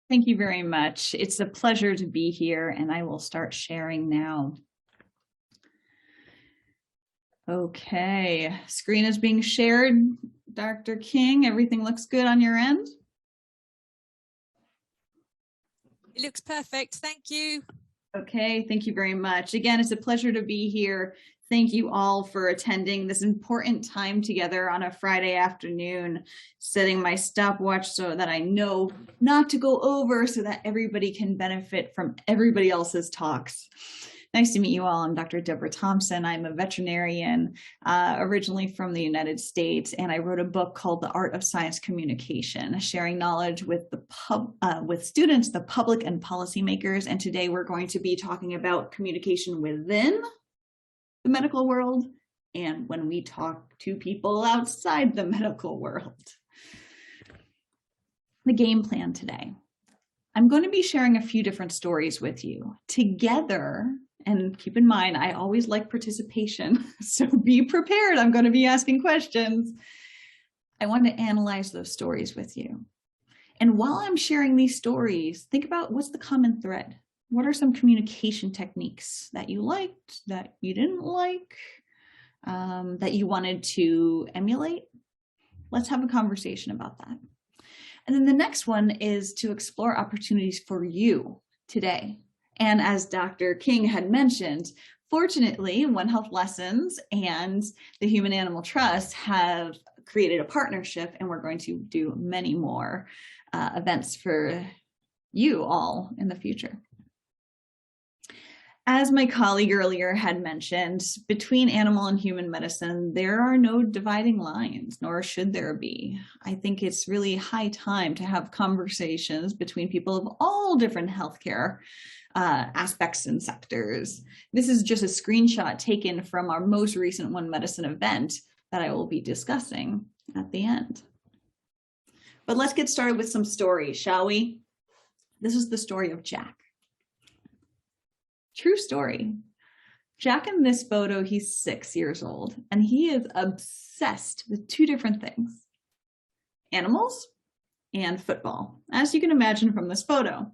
Thank you very much. It's a pleasure to be here, and I will start sharing now. Okay, screen is being shared. Dr. King, everything looks good on your end? It looks perfect. Thank you. Okay, thank you very much. Again, it's a pleasure to be here. Thank you all for attending this important time together on a Friday afternoon, setting my stopwatch so that I know not to go over so that everybody can benefit from everybody else's talks. Nice to meet you all. I'm Dr. Deborah Thomson. I'm a veterinarian, originally from the United States, and I wrote a book called The Art of Science Communication, sharing knowledge with with students, the public, and policymakers. And today we're going to be talking about communication within the medical world and when we talk to people outside the medical world. The game plan today. I'm going to be sharing a few different stories with you together. And keep in mind, I always like participation, so be prepared. I'm going to be asking questions. I want to analyze those stories with you. And while I'm sharing these stories, think about what's the common thread. What are some communication techniques that you liked, that you didn't like, that you wanted to emulate? Let's have a conversation about that. And then the next one is to explore opportunities for you today. And as Dr. King had mentioned, fortunately, One Health Lessons and the Human Animal Trust have created a partnership, and we're going to do many more events for you all in the future. As my colleague earlier had mentioned, between animal and human medicine, there are no dividing lines, nor should there be. I think it's really high time to have conversations between people of all different healthcare aspects and sectors. This is just a screenshot taken from our most recent One Medicine event that I will be discussing at the end. But let's get started with some stories, shall we? This is the story of Jack. True story. Jack in this photo, he's 6 years old, and he is obsessed with two different things: animals and football, as you can imagine from this photo.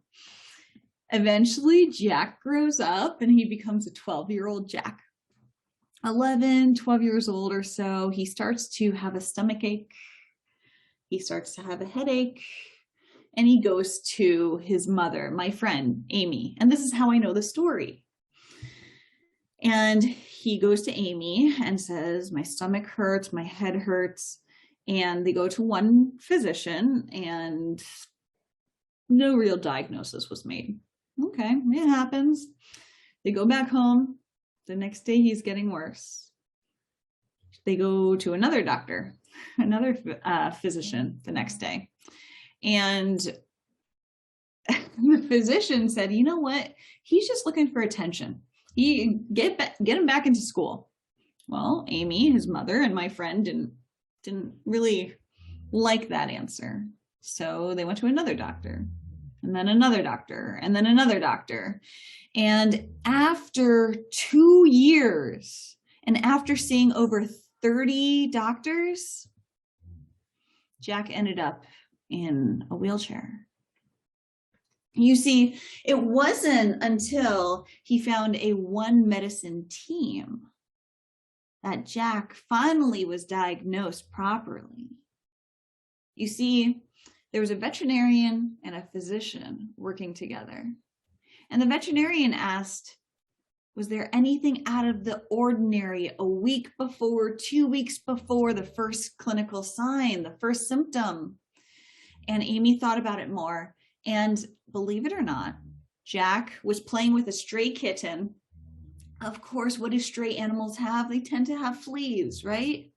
Eventually, Jack grows up and he becomes a 12-year-old Jack. 11, 12 years old or so, he starts to have a stomach ache. He starts to have a headache. And he goes to his mother, my friend, Amy. And this is how I know the story. And he goes to Amy and says, my stomach hurts, my head hurts. And they go to one physician and no real diagnosis was made. Okay, it happens. They go back home. The next day he's getting worse. They go to another doctor, another physician the next day. And the physician said, you know what? He's just looking for attention. Get him back into school. Well, Amy, his mother, and my friend didn't really like that answer. So they went to another doctor, and then another doctor, and then another doctor. And after 2 years, and after seeing over 30 doctors, Jack ended up in a wheelchair. You see, it wasn't until he found a One Medicine team that Jack finally was diagnosed properly. You see, there was a veterinarian and a physician working together. And the veterinarian asked, was there anything out of the ordinary a week before, 2 weeks before the first clinical sign, the first symptom? And Amy thought about it more. And believe it or not, Jack was playing with a stray kitten. Of course, what do stray animals have? They tend to have fleas, right?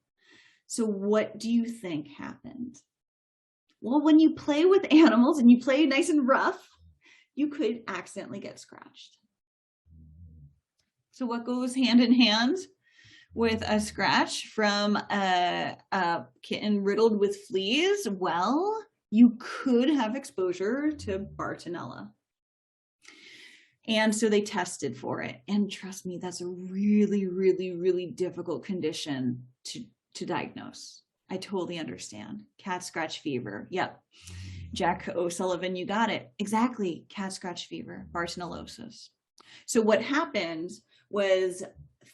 So what do you think happened? Well, when you play with animals and you play nice and rough, you could accidentally get scratched. So what goes hand in hand with a scratch from a kitten riddled with fleas? Well, you could have exposure to Bartonella. And so they tested for it. And trust me, that's a really, really, really difficult condition to diagnose. I totally understand. Cat scratch fever. Yep. Jack O'Sullivan, you got it. Exactly. Cat scratch fever, Bartonellosis. So what happened was,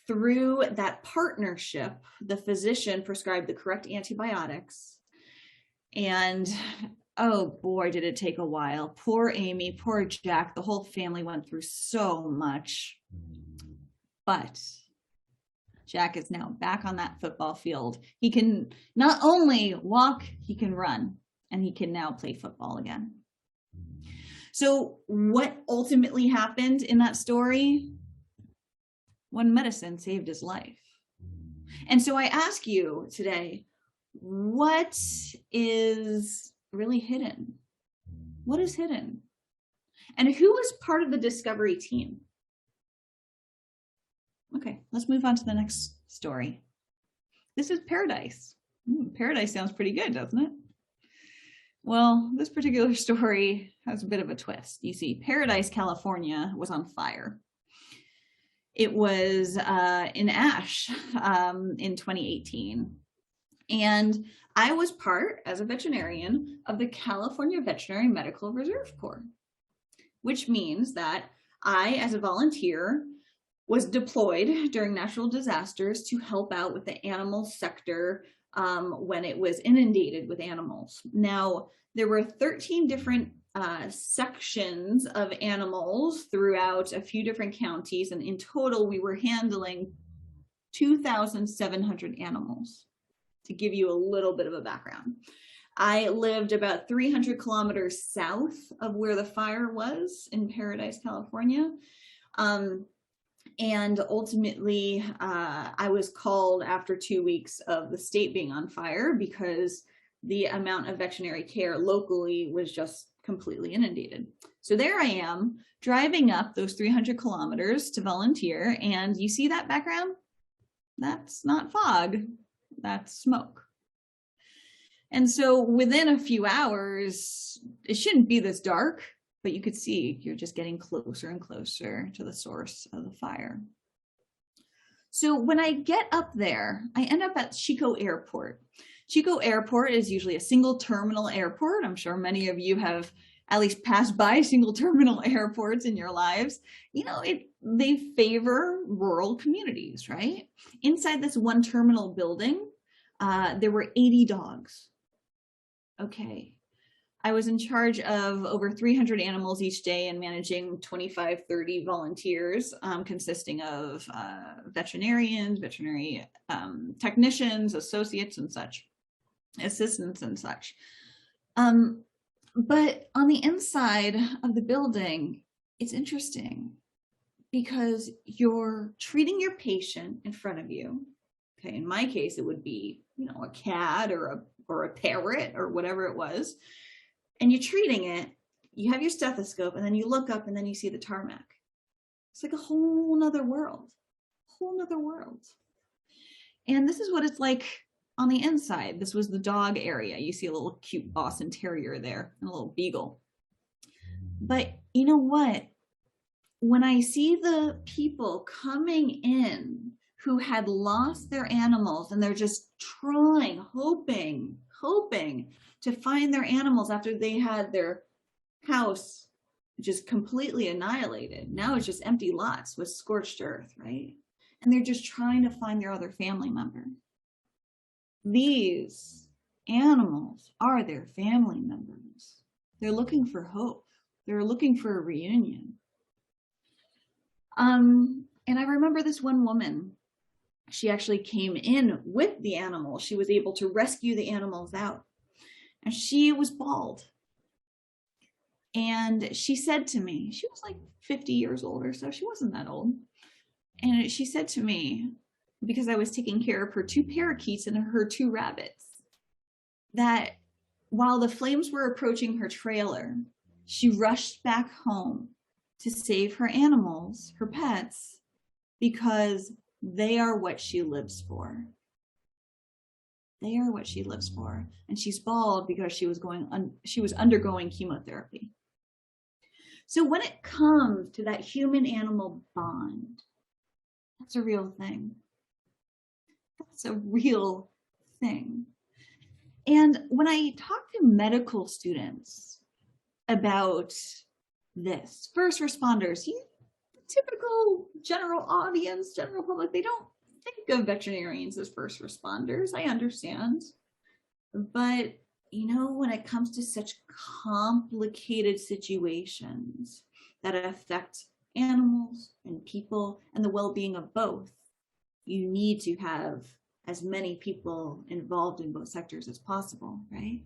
through that partnership, the physician prescribed the correct antibiotics. And oh boy, did it take a while. Poor Amy, poor Jack, the whole family went through so much. But Jack is now back on that football field. He can not only walk, he can run, and he can now play football again. So what ultimately happened in that story? One medicine saved his life. And so I ask you today, what is really hidden? What is hidden? And who is part of the discovery team? Okay, let's move on to the next story. This is Paradise. Paradise sounds pretty good, doesn't it? Well, this particular story has a bit of a twist. You see, Paradise, California was on fire. It was in ash in 2018. And I was part, as a veterinarian, of the California Veterinary Medical Reserve Corps, which means that I, as a volunteer, was deployed during natural disasters to help out with the animal sector when it was inundated with animals. Now, there were 13 different sections of animals throughout a few different counties, and in total, we were handling 2,700 animals, to give you a little bit of a background. I lived about 300 kilometers south of where the fire was in Paradise, California. And ultimately, I was called after 2 weeks of the state being on fire because the amount of veterinary care locally was just completely inundated. So there I am, driving up those 300 kilometers to volunteer, and you see that background? That's not fog, that's smoke. And so within a few hours, it shouldn't be this dark, but you could see you're just getting closer and closer to the source of the fire. So when I get up there, I end up at Chico Airport. Chico Airport is usually a single terminal airport. I'm sure many of you have at least passed by single terminal airports in your lives. You know, they favor rural communities, right? Inside this one terminal building, there were 80 dogs. Okay. I was in charge of over 300 animals each day and managing 25, 30 volunteers, consisting of veterinarians, veterinary technicians, associates and such, assistants and such. But on the inside of the building, it's interesting because you're treating your patient in front of you. Okay, in my case, it would be, you know, a cat or a parrot or whatever it was. And you're treating it, you have your stethoscope, and then you look up and then you see the tarmac. It's like a whole nother world, And this is what it's like on the inside. This was the dog area. You see a little cute Boston Terrier there and a little beagle. But you know what? When I see the people coming in who had lost their animals and they're just trying, hoping to find their animals after they had their house just completely annihilated. Now it's just empty lots with scorched earth, right? And they're just trying to find their other family member. These animals are their family members. They're looking for hope. They're looking for a reunion. And I remember this one woman, she actually came in with the animals. She was able to rescue the animals out. And she was bald. And she said to me, she was like 50 years old or so. She wasn't that old. And she said to me, because I was taking care of her 2 parakeets and her 2 rabbits, that while the flames were approaching her trailer, she rushed back home to save her animals, her pets, because they are what she lives for. They are what she lives for. And she's bald because she was undergoing chemotherapy. So when it comes to that human-animal bond, that's a real thing. That's a real thing. And when I talk to medical students about this, first responders, typical general audience, general public, they don't think of veterinarians as first responders. I understand. But, when it comes to such complicated situations that affect animals and people and the well-being of both, you need to have as many people involved in both sectors as possible, right?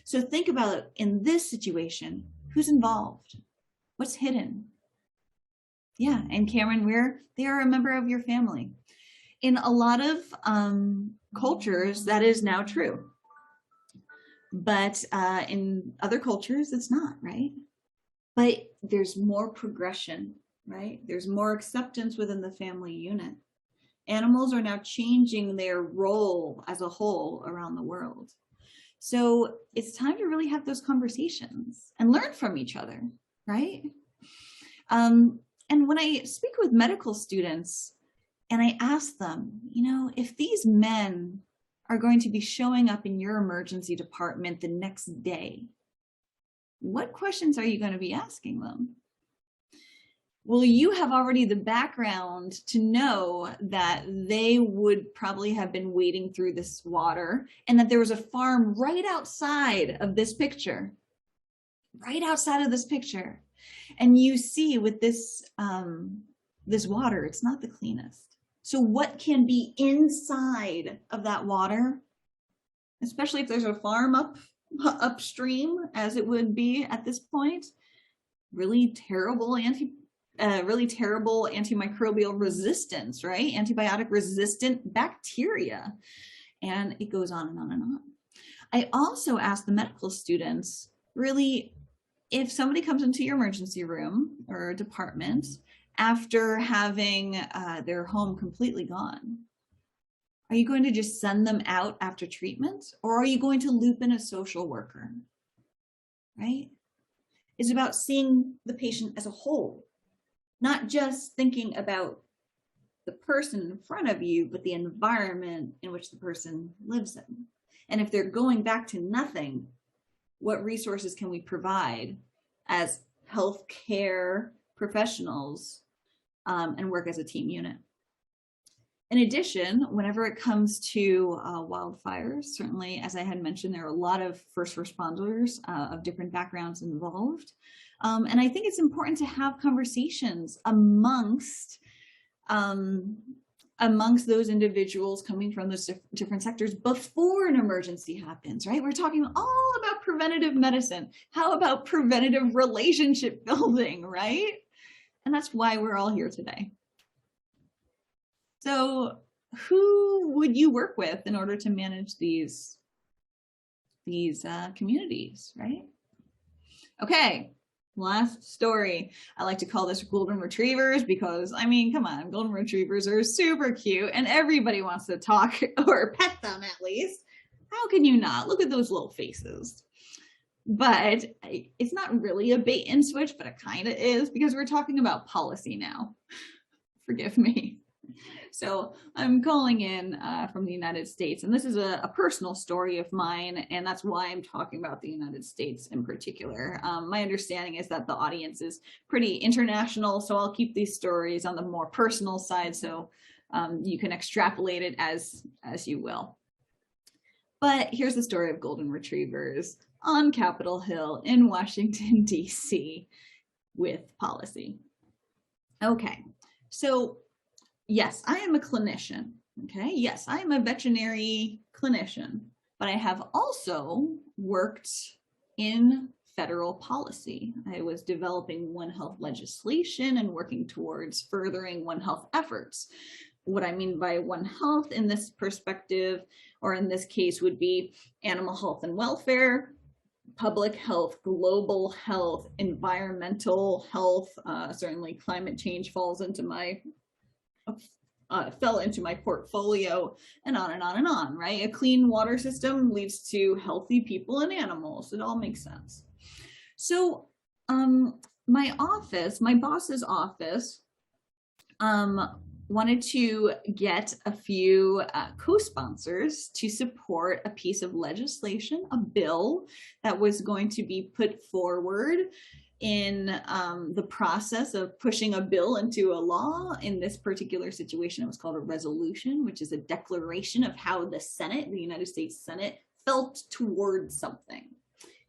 So think about, in this situation, who's involved? What's hidden? Yeah, and Cameron, they are a member of your family. In a lot of cultures, that is now true. But in other cultures, it's not, right? But there's more progression, right? There's more acceptance within the family unit. Animals are now changing their role as a whole around the world. So it's time to really have those conversations and learn from each other, right? And when I speak with medical students and I ask them, if these men are going to be showing up in your emergency department the next day, what questions are you going to be asking them? Well, you have already the background to know that they would probably have been wading through this water and that there was a farm right outside of this picture, And you see with this, this water, it's not the cleanest. So what can be inside of that water, especially if there's a farm upstream, as it would be at this point, really terrible antimicrobial resistance, right? Antibiotic resistant bacteria. And it goes on and on and on. I also ask the medical students, really, if somebody comes into your emergency room or department after having their home completely gone, are you going to just send them out after treatment, or are you going to loop in a social worker, right? It's about seeing the patient as a whole, not just thinking about the person in front of you, but the environment in which the person lives in. And if they're going back to nothing, what resources can we provide as healthcare professionals and work as a team unit? In addition, whenever it comes to wildfires, certainly, as I had mentioned, there are a lot of first responders of different backgrounds involved. And I think it's important to have conversations amongst those individuals coming from those different sectors before an emergency happens, right? We're talking all about preventative medicine. How about preventative relationship building, right? And that's why we're all here today. So who would you work with in order to manage these communities, right? Okay, last story. I like to call this golden retrievers because, I mean, come on, golden retrievers are super cute and everybody wants to talk or pet them at least. How can you not? Look at those little faces. But it's not really a bait and switch, but it kind of is, because we're talking about policy now. Forgive me. So I'm calling in from the United States, and this is a personal story of mine, and that's why I'm talking about the United States in particular. My understanding is that the audience is pretty international, so I'll keep these stories on the more personal side, so you can extrapolate it as you will. But here's the story of golden retrievers on Capitol Hill in Washington, D.C. with policy. Okay, so yes, I am a clinician, okay? Yes, I am a veterinary clinician, but I have also worked in federal policy. I was developing One Health legislation and working towards furthering One Health efforts. What I mean by One Health in this perspective, or in this case, would be animal health and welfare, public health, global health, environmental health, certainly climate change falls into my fell into my portfolio, and on and on and on, right? A clean water system leads to healthy people and animals. It all makes sense. So my boss's office, wanted to get a few co-sponsors to support a piece of legislation, a bill that was going to be put forward in the process of pushing a bill into a law. In this particular situation, it was called a resolution, which is a declaration of how the Senate, the United States Senate, felt towards something.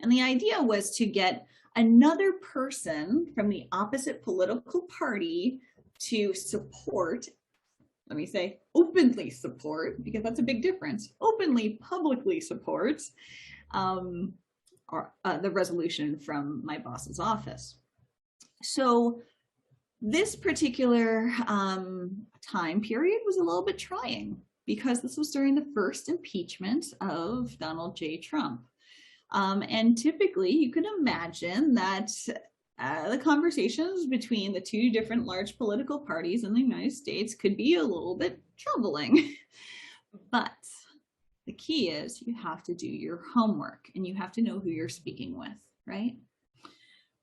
And the idea was to get another person from the opposite political party to support, let me say openly support, because that's a big difference, openly, publicly support the resolution from my boss's office. So this particular time period was a little bit trying because this was during the first impeachment of Donald J. Trump. And typically you can imagine that the conversations between the two different large political parties in the United States could be a little bit troubling. But the key is you have to do your homework and you have to know who you're speaking with, right?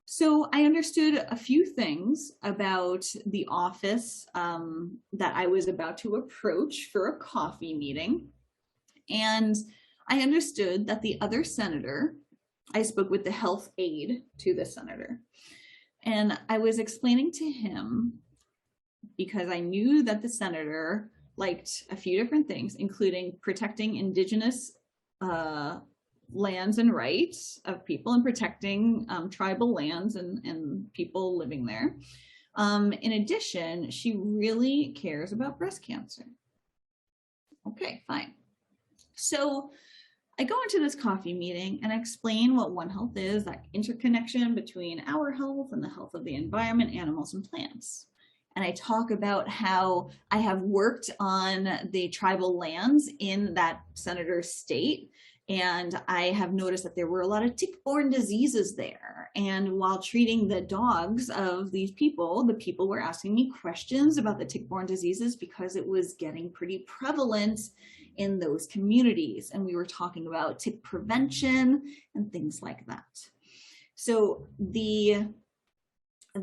So I understood a few things about the office that I was about to approach for a coffee meeting. And I understood that the other senator, I spoke with the health aide to the senator, and I was explaining to him, because I knew that the senator liked a few different things, including protecting indigenous lands and rights of people and protecting tribal lands and people living there. In addition, she really cares about breast cancer. Okay, fine. So I go into this coffee meeting and I explain what One Health is, that interconnection between our health and the health of the environment, animals, and plants. And I talk about how I have worked on the tribal lands in that senator's state, and I have noticed that there were a lot of tick-borne diseases there. And while treating the dogs of these people, the people were asking me questions about the tick-borne diseases because it was getting pretty prevalent in those communities. And we were talking about tick prevention and things like that. So the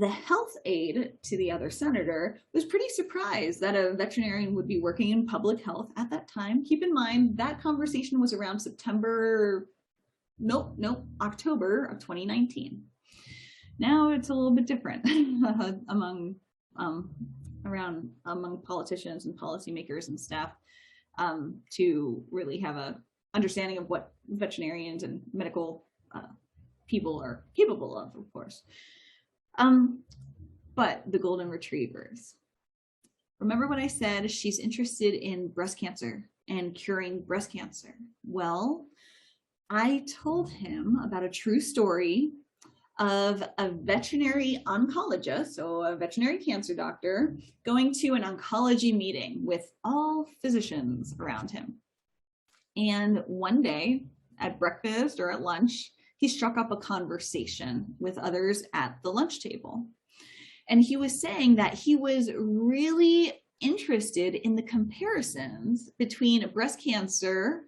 health aide to the other senator was pretty surprised that a veterinarian would be working in public health at that time. Keep in mind that conversation was around October of 2019. Now it's a little bit different among politicians and policymakers and staff to really have a understanding of what veterinarians and medical people are capable of course. But the golden retrievers. Remember what I said, she's interested in breast cancer and curing breast cancer. Well, I told him about a true story of a veterinary oncologist, so a veterinary cancer doctor, going to an oncology meeting with all physicians around him. And one day at breakfast or at lunch, he struck up a conversation with others at the lunch table. And he was saying that he was really interested in the comparisons between breast cancer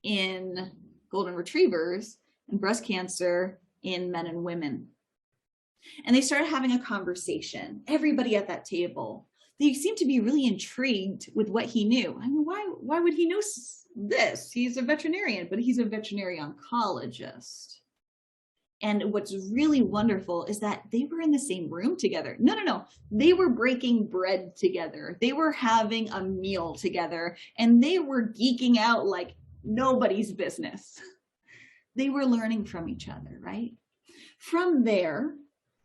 in golden retrievers and breast cancer in men and women. And they started having a conversation, everybody at that table. They seemed to be really intrigued with what he knew. I mean, why would he know this? He's a veterinarian, but he's a veterinary oncologist. And what's really wonderful is that they were in the same room together. No. They were breaking bread together. They were having a meal together, and they were geeking out like nobody's business. They were learning from each other, right? From there,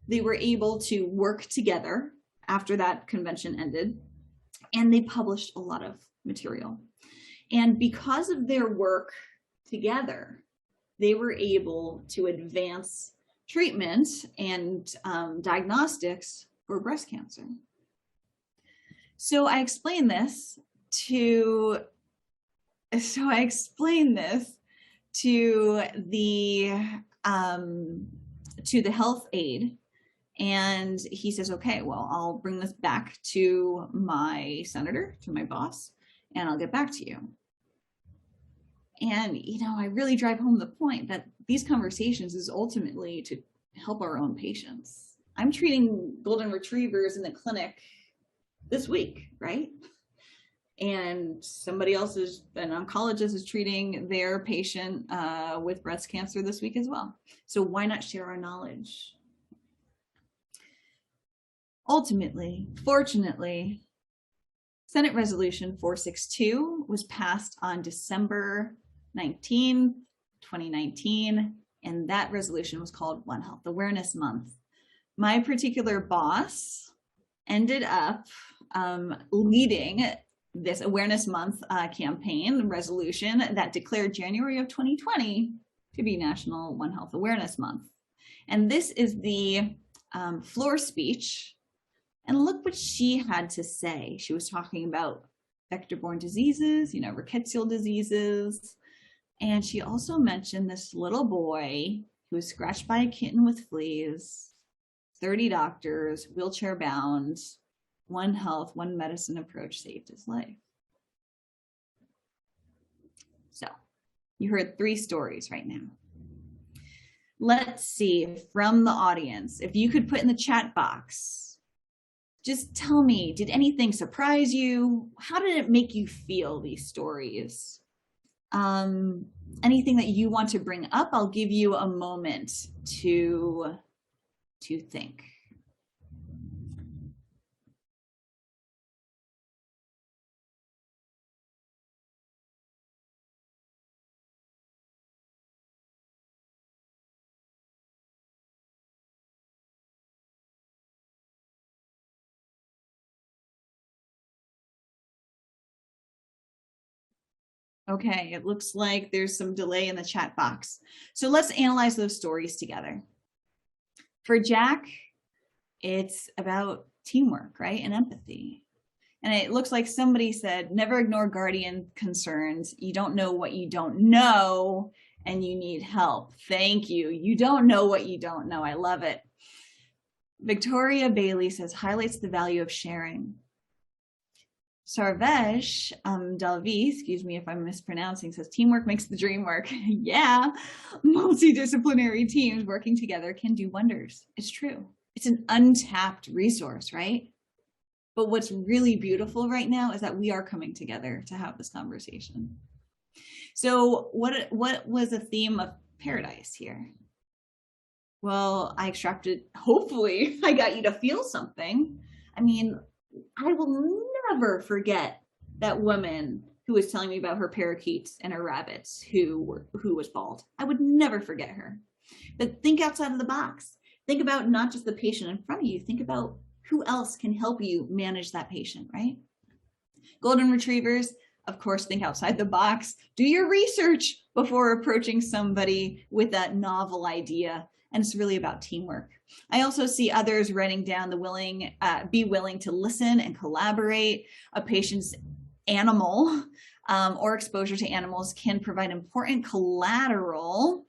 they were able to work together after that convention ended, and they published a lot of material. And because of their work together, they were able to advance treatment and diagnostics for breast cancer. So I explained this to the health aide, and he says, okay, well, I'll bring this back to my senator, to my boss, and I'll get back to you. And, I really drive home the point that these conversations is ultimately to help our own patients. I'm treating golden retrievers in the clinic this week, right? And somebody else an oncologist is treating their patient with breast cancer this week as well. So why not share our knowledge? Ultimately, fortunately, Senate Resolution 462 was passed on December 19, 2019, and that resolution was called One Health Awareness Month. My particular boss ended up leading this Awareness Month campaign resolution that declared January of 2020 to be National One Health Awareness Month. And this is the floor speech. And look what she had to say. She was talking about vector-borne diseases, rickettsial diseases. And she also mentioned this little boy who was scratched by a kitten with fleas, 30 doctors, wheelchair bound, one health, one medicine approach saved his life. So you heard 3 stories right now. Let's see from the audience, if you could put in the chat box, just tell me, did anything surprise you? How did it make you feel, these stories? Anything that you want to bring up, I'll give you a moment to think. Okay, it looks like there's some delay in the chat box. So let's analyze those stories together. For Jack, it's about teamwork, right? And empathy. And it looks like somebody said, never ignore guardian concerns. You don't know what you don't know, and you need help. Thank you. You don't know what you don't know. I love it. Victoria Bailey says, highlights the value of sharing. Sarvesh Dalvi, excuse me if I'm mispronouncing, says teamwork makes the dream work. Yeah, multidisciplinary teams working together can do wonders. It's true. It's an untapped resource, right? But what's really beautiful right now is that we are coming together to have this conversation. So what was the theme of paradise here? Well, I extracted, hopefully I got you to feel something. I mean, I will never forget that woman who was telling me about her parakeets and her rabbits who was bald. I would never forget her. But think outside of the box. Think about not just the patient in front of you. Think about who else can help you manage that patient, right? Golden retrievers, of course, think outside the box. Do your research before approaching somebody with that novel idea. And it's really about teamwork. I also see others writing down the be willing to listen and collaborate. A patient's animal or exposure to animals can provide important collateral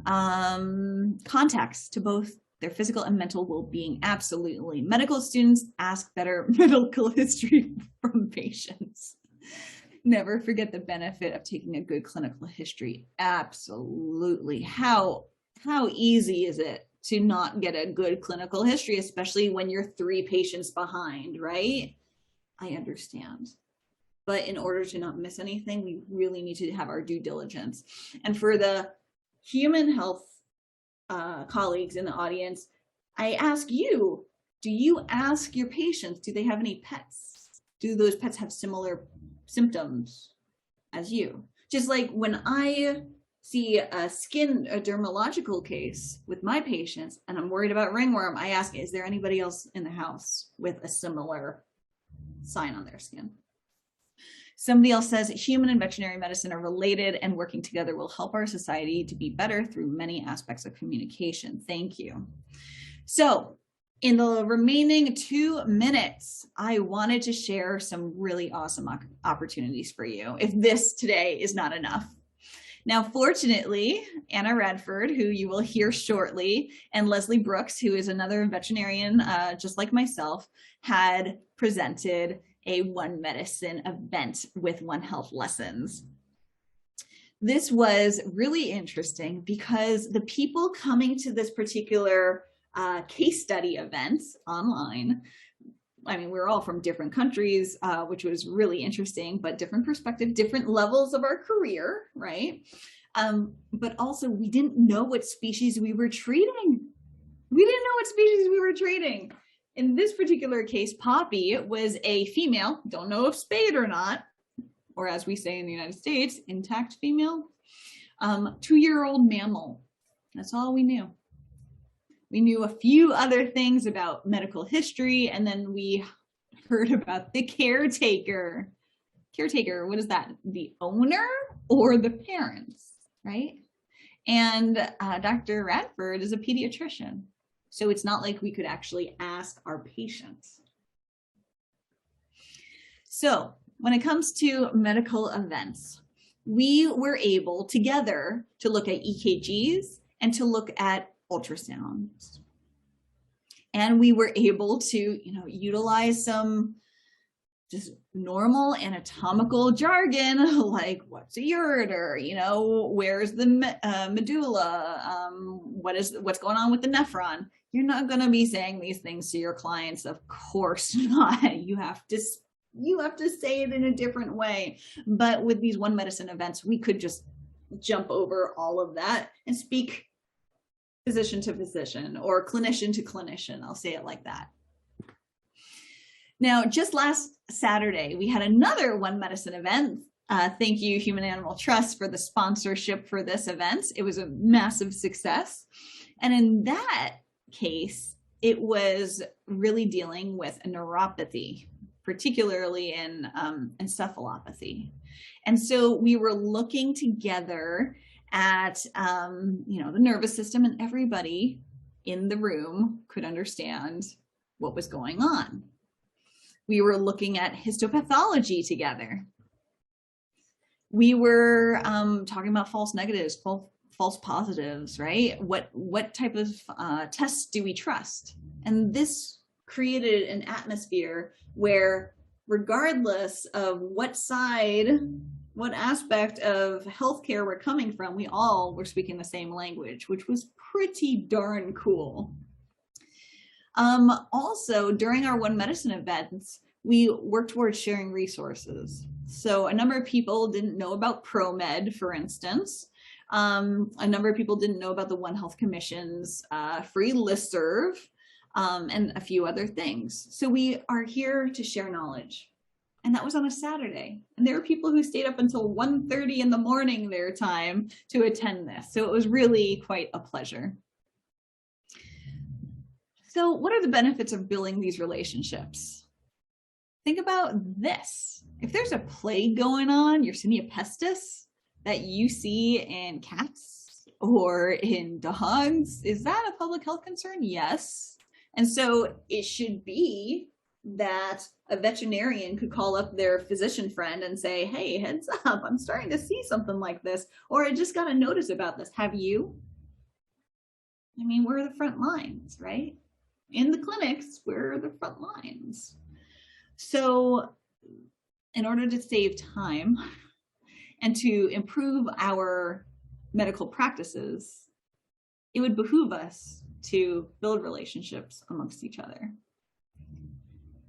context to both their physical and mental well-being. Absolutely. Medical students ask better medical history from patients. Never forget the benefit of taking a good clinical history. Absolutely. How easy is it to not get a good clinical history, especially when you're 3 patients behind, right? I understand. But in order to not miss anything, we really need to have our due diligence. And for the human health colleagues in the audience, I ask you, do you ask your patients, do they have any pets? Do those pets have similar symptoms as you? Just like when I see a dermatological case with my patients and I'm worried about ringworm, I ask, is there anybody else in the house with a similar sign on their skin? Somebody else says human and veterinary medicine are related and working together will help our society to be better through many aspects of communication. Thank you. So in the remaining 2 minutes, I wanted to share some really awesome opportunities for you if this today is not enough. Now, fortunately, Anna Radford, who you will hear shortly, and Leslie Brooks, who is another veterinarian just like myself, had presented a One Medicine event with One Health lessons. This was really interesting because the people coming to this particular case study event online I mean, we were all from different countries, which was really interesting, but different perspective, different levels of our career, right? But also we didn't know what species we were treating. We didn't know what species we were treating. In this particular case, Poppy was a female, don't know if spayed or not, or as we say in the United States, intact female, 2-year-old mammal. That's all we knew. We knew a few other things about medical history, and then we heard about the caretaker. Caretaker, what is that? The owner or the parents, right? And Dr. Radford is a pediatrician. So it's not like we could actually ask our patients. So when it comes to medical events, we were able together to look at EKGs and to look at ultrasounds. And we were able to, utilize some just normal anatomical jargon, like what's a ureter, where's the medulla, what's going on with the nephron. You're not going to be saying these things to your clients, of course not. You have to say it in a different way. But with these One Medicine events, we could just jump over all of that and speak physician to physician or clinician to clinician. I'll say it like that. Now, just last Saturday, we had another One Medicine event. Thank you, Human Animal Trust, for the sponsorship for this event. It was a massive success. And in that case, it was really dealing with a neuropathy, particularly in encephalopathy. And so we were looking together at, the nervous system, and everybody in the room could understand what was going on. We were looking at histopathology together. We were talking about false negatives, false positives, right? What type of tests do we trust? And this created an atmosphere where, regardless of what side, what aspect of healthcare we're coming from, we all were speaking the same language, which was pretty darn cool. Also, during our One Medicine events, we worked towards sharing resources. So a number of people didn't know about ProMed, for instance. A number of people didn't know about the One Health Commission's free listserv, and a few other things. So we are here to share knowledge. And that was on a Saturday. And there were people who stayed up until 1:30 in the morning their time to attend this. So it was really quite a pleasure. So what are the benefits of building these relationships? Think about this. If there's a plague going on, Yersinia pestis, that you see in cats or in dogs, is that a public health concern? Yes. And so it should be that a veterinarian could call up their physician friend and say, hey, heads up, I'm starting to see something like this, or I just got a notice about this. Have you? I mean, we're the front lines, right? In the clinics, we're the front lines. So in order to save time and to improve our medical practices, it would behoove us to build relationships amongst each other.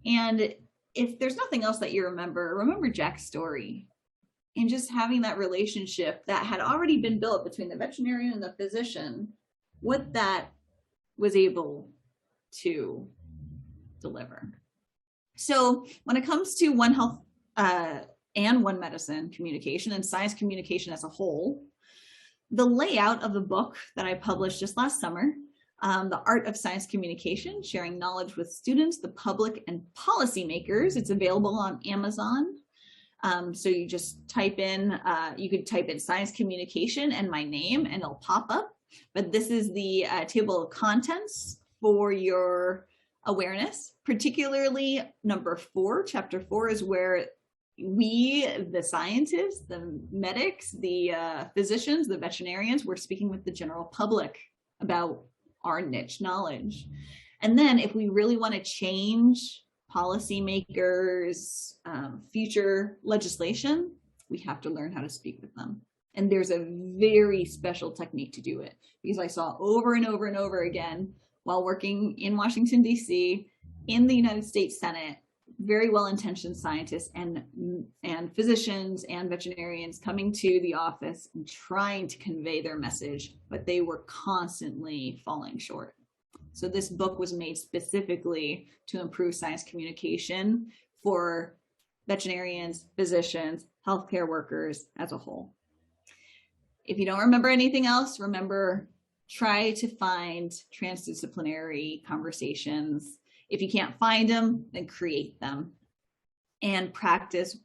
And if there's nothing else that you remember Jack's story, and just having that relationship that had already been built between the veterinarian and the physician, what that was able to deliver. So when it comes to One Health and One Medicine communication and science communication as a whole, the layout of the book that I published just last summer, The Art of Science Communication, Sharing Knowledge with Students, the Public, and Policymakers. It's available on Amazon. So you just type in, you could type in science communication and my name and it'll pop up. But this is the table of contents for your awareness, particularly number 4. Chapter 4 is where we, the scientists, the medics, the physicians, the veterinarians, we're speaking with the general public about our niche knowledge. And then if we really want to change policymakers, future legislation, we have to learn how to speak with them. And there's a very special technique to do it, because I saw over and over and over again while working in Washington, D.C., in the United States Senate, very well-intentioned scientists and physicians and veterinarians coming to the office and trying to convey their message, but they were constantly falling short. So this book was made specifically to improve science communication for veterinarians, physicians, healthcare workers as a whole. If you don't remember anything else, remember, try to find transdisciplinary conversations. If you can't find them, then create them. And practice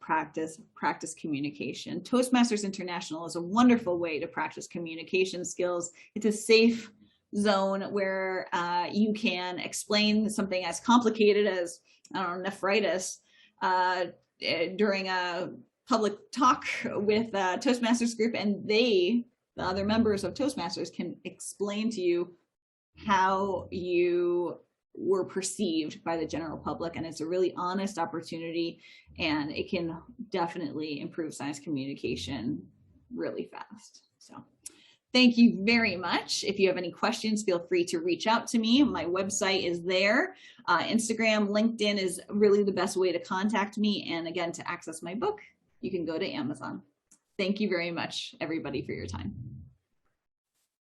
communication. Toastmasters International is a wonderful way to practice communication skills. It's a safe zone where you can explain something as complicated as, I don't know, nephritis during a public talk with a Toastmasters group, and the other members of Toastmasters can explain to you how you were perceived by the general public. And it's a really honest opportunity, and it can definitely improve science communication really fast. So thank you very much. If you have any questions, feel free to reach out to me. My website is there. Instagram, LinkedIn is really the best way to contact me. And again, to access my book, you can go to Amazon. Thank you very much, everybody, for your time.